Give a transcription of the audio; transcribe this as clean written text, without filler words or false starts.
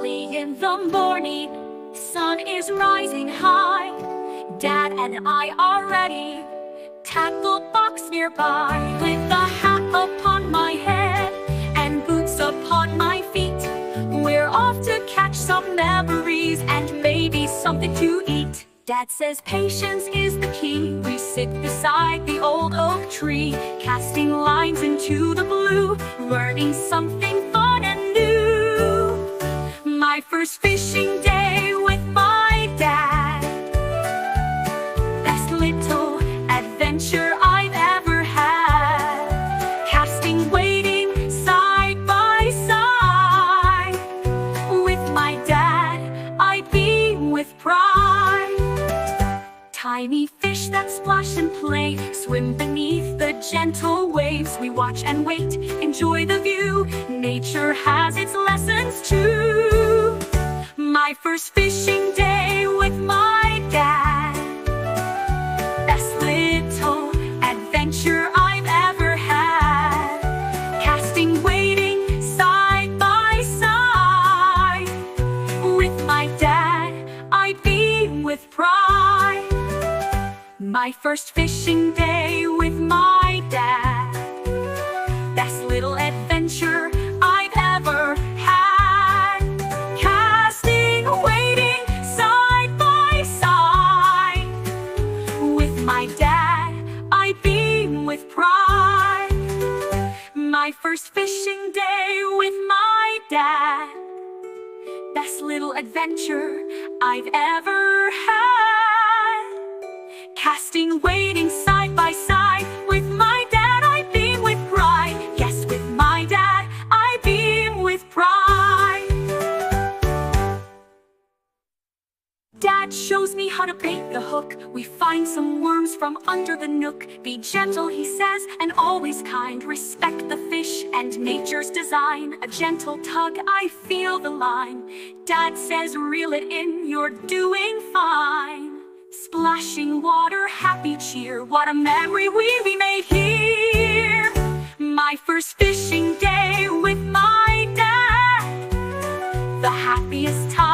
early in the morning, sun is rising high. Dad and I are ready, tackle box nearby. With a hat upon my head and boots upon my feet, we're off to catch some memories and maybe something to eat. Dad says patience is the key. We sit beside the old oak tree, casting lines into the blue, learning something fun and new. My first fishing day with my dad, best little adventure I've ever had. Casting, waiting side by side. With my dad, I beam with pride. Tiny fish that splash and play, swim beneath the gentle waves. We watch and wait, enjoy the view. Nature has its lessons too. My first fishing day with my dad, best little adventure I've ever had. Casting, waiting side by side. With my dad, I beam with pride. My first fishing day with my dad, best little adventure I've ever had. Casting, waiting side by side. With my dad, I beam with pride. My first fishing day with my dad, best little adventure I've ever had. Casting, waiting side by side. With my dad, I beam with pride. Yes, with my dad, I beam with pride. Dad shows me how to bait the hook. We find some worms from under the nook. Be gentle, he says, and always kind. Respect the fish and nature's design. A gentle tug, I feel the line. Dad says, reel it in, you're doing fine. Splashing water, happy cheer. What a memory we made here. My first fishing day with my dad, the happiest time